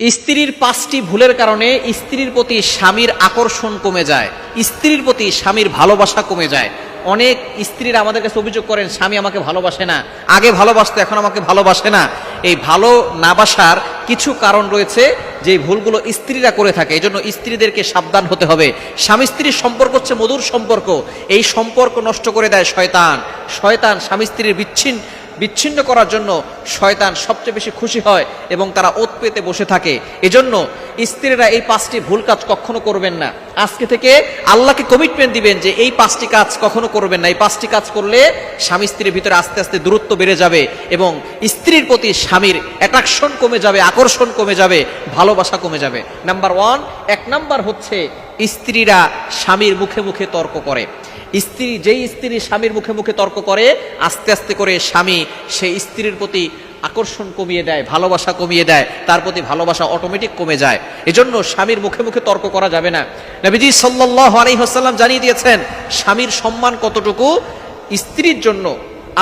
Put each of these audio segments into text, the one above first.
স্ত্রীর 5টি ভুলের কারণে স্ত্রীর প্রতি স্বামীর আকর্ষণ কমে যায়, স্ত্রীর প্রতি স্বামীর ভালোবাসা কমে যায়। অনেক স্ত্রীরা আমাদের কাছে অভিযোগ করেন, স্বামী আমাকে ভালোবাসে না, আগে ভালোবাসতো এখন আমাকে ভালোবাসে না। এই ভালো না বাসার কিছু কারণ রয়েছে যে ভুলগুলো স্ত্রীরা করে থাকে। এই জন্য স্ত্রীদেরকে সাবধান হতে হবে। স্বামী স্ত্রীর সম্পর্ক হচ্ছে মধুর সম্পর্ক, এই সম্পর্ক নষ্ট করে দেয় শয়তান। শয়তান স্বামী স্ত্রীর বিচ্ছিন্ন করার জন্য শয়তান সবচেয়ে বেশি খুশি হয় এবং তারা ওত পেতে বসে থাকে। এজন্য স্ত্রীরা এই 5টি ভুল কাজ কখনো করবেন না। আজকে থেকে আল্লাহকে কমিটমেন্ট দিবেন যে এই 5টি কাজ কখনো করবেন না। এই 5টি কাজ করলে স্বামী স্ত্রীর ভিতরে আস্তে আস্তে দূরত্ব বেড়ে যাবে এবং স্ত্রীর প্রতি স্বামীর অ্যাট্রাকশন কমে যাবে, আকর্ষণ কমে যাবে, ভালোবাসা কমে যাবে। নাম্বার 1 নাম্বার হচ্ছে স্ত্রীরা স্বামীর মুখে মুখে তর্ক করে। যেই স্ত্রী স্বামীর মুখে মুখে তর্ক করে, আস্তে আস্তে করে স্বামী সেই স্ত্রীর প্রতি আকর্ষণ কমিয়ে দেয়, ভালোবাসা কমিয়ে দেয়, তার প্রতি ভালোবাসা অটোমেটিক কমে যায়। এজন্য স্বামীর মুখে মুখে তর্ক করা যাবে না। নবীজি সাল্লাল্লাহু আলাইহি ওয়াসাল্লাম জানিয়ে দিয়েছেন স্বামীর সম্মান কতটুকু। স্ত্রীর জন্য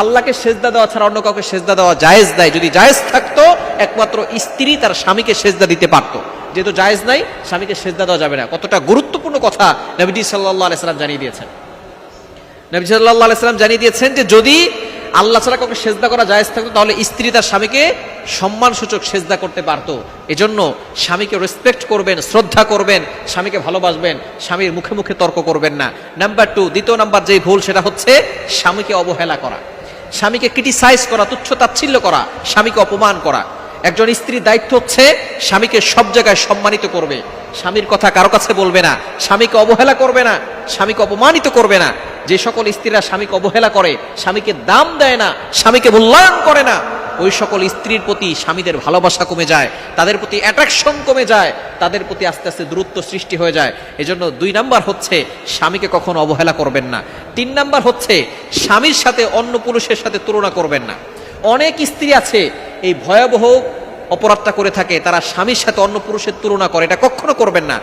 আল্লাহকে সেজদা দেওয়া ছাড়া অন্য কাউকে সেজদা দেওয়া জায়েজ নাই। যদি জায়েজ থাকতো একমাত্র স্ত্রী তার স্বামীকে সেজদা দিতে পারতো, যেহেতু জায়েজ নাই স্বামীকে সেজদা দেওয়া যাবে না। কতটা গুরুত্বপূর্ণ কথা নবীজি সাল্লাল্লাহু আলাইহি ওয়াসাল্লাম জানিয়ে দিয়েছেন। নবী সাল্লাল্লাহু আলাইহি ওয়াসাল্লাম জানিয়ে দিয়েছেন যে যদি আল্লাহ ছাড়া কাউকে সেজদা করা জায়েজ থাকতো তাহলে স্ত্রী তার স্বামীকে সম্মানসূচক সেজদা করতে পারতো। এজন্য স্বামীকে রেসপেক্ট করবেন, শ্রদ্ধা করবেন, স্বামীকে ভালোবাসবেন, স্বামীর মুখে মুখে তর্ক করবেন না। নাম্বার 2, দ্বিতীয় নাম্বার যে ভুল সেটা হচ্ছে স্বামীকে অবহেলা করা, স্বামীকে ক্রিটিসাইজ করা, তুচ্ছ তাচ্ছিল্য করা, স্বামীকে অপমান করা। একজন স্ত্রীর দায়িত্ব হচ্ছে স্বামীকে সব জায়গায় সম্মানিত করবে, স্বামীর কথা কারো কাছে বলবে না, স্বামীকে অবহেলা করবে না, স্বামীকে অপমানিত করবে না। যে সকল স্ত্রীরা স্বামীকে অবহেলা করে, স্বামীকে দাম দেয় না, স্বামীকে মূল্যায়ন করে না, ওই সকল স্ত্রীর প্রতি স্বামীদের ভালোবাসা কমে যায়, তাদের প্রতি অ্যাট্রাকশন কমে যায়, তাদের প্রতি আস্তে আস্তে দূরত্ব সৃষ্টি হয়ে যায়। এজন্য 2 নাম্বার হচ্ছে স্বামীকে কখনো অবহেলা করবেন না। 3 নাম্বার হচ্ছে স্বামীর সাথে অন্য পুরুষের সাথে তুলনা করবেন না। অনেক স্ত্রী আছে এই ভয়াবহ অপরাধটা করে থাকে, তারা স্বামীর সাথে অন্য পুরুষের তুলনা করে। এটা কখনো করবেন না।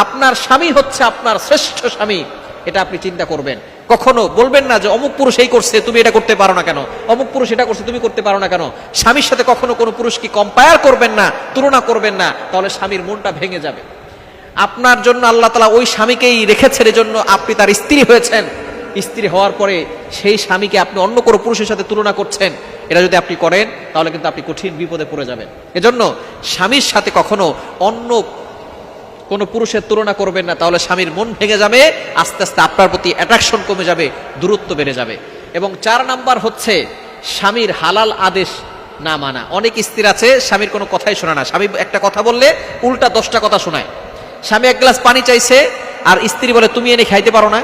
আপনার স্বামী হচ্ছে আপনার শ্রেষ্ঠ স্বামী, এটা আপনি চিন্তা করবেন। কখনো বলবেন না যে অমুক পুরুষ এই করছে তুমি এটা করতে পারো না কেন, অমুক পুরুষ এটা করছে তুমি করতে পারো না কেন। স্বামীর সাথে কখনো কোনো পুরুষকে কম্পেয়ার করবেন না, তুলনা করবেন না, তাহলে স্বামীর মনটা ভেঙে যাবে। আপনার জন্য আল্লাহ তাআলা ওই স্বামীকেই রেখেছেন, এজন্য আপনি তার স্ত্রী হয়েছেন। স্ত্রী হওয়ার পরে সেই স্বামীকে আপনি অন্য কোনো পুরুষের সাথে তুলনা করছেন, এটা যদি আপনি করেন তাহলে কিন্তু আপনি কঠিন বিপদে পড়ে যাবেন। এজন্য স্বামীর সাথে কখনো অন্য কোনো পুরুষের তুলনা করবেন না, তাহলে স্বামীর মন ভেঙে যাবে, আস্তে আস্তে আপনার প্রতি অ্যাট্রাকশন কমে যাবে, দূরত্ব বেড়ে যাবে। এবং 4 নাম্বার হচ্ছে স্বামীর হালাল আদেশ না মানা। অনেক স্ত্রী আছে স্বামীর কোনো কথাই শোনে না, স্বামী একটা কথা বললে উল্টা 10টা কথা শোনায়। স্বামী 1 গ্লাস পানি চাইছে আর স্ত্রী বলে তুমি এনে খাইতে পারো না।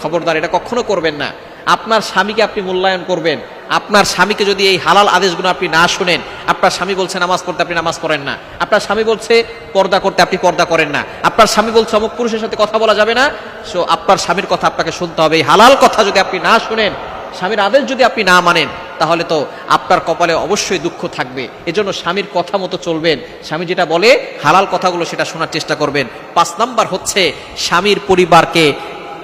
খবরদার, এটা কখনো করবেন না। আপনার স্বামীকে আপনি মূল্যায়ন করবেন। আপনার স্বামীকে যদি এই হালাল আদেশগুলো আপনি না শুনেন, আপনার স্বামী বলছে নামাজ পড়তে আপনি নামাজ পড়েন না, আপনার স্বামী বলছে পর্দা করতে আপনি পর্দা করেন না, আপনার স্বামী বলছে অমুক পুরুষের সাথে কথা বলা যাবে না, সো আপনার স্বামীর কথা আপনাকে শুনতে হবে। এই হালাল কথা যদি আপনি না শুনেন, স্বামীর আদেশ যদি আপনি না মানেন, তাহলে তো আপনার কপালে অবশ্যই দুঃখ থাকবে। এজন্য স্বামীর কথা মতো চলবেন, স্বামী যেটা বলে হালাল কথাগুলো সেটা শোনার চেষ্টা করবেন। 5 নাম্বার হচ্ছে স্বামীর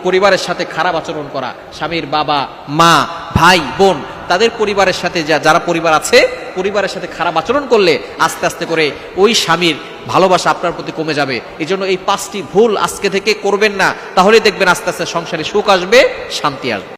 পরিবারের সাথে খারাপ আচরণ করা। স্বামীর বাবা মা ভাই বোন তাদের পরিবারের সাথে যারা পরিবার আছে, পরিবারের সাথে খারাপ আচরণ করলে আস্তে আস্তে করে ওই স্বামীর ভালোবাসা আপনার প্রতি কমে যাবে। এই জন্য এই 5টি ভুল আজকে থেকে করবেন না, তাহলে দেখবেন আস্তে আস্তে সংসারে সুখ আসবে, শান্তি আসবে।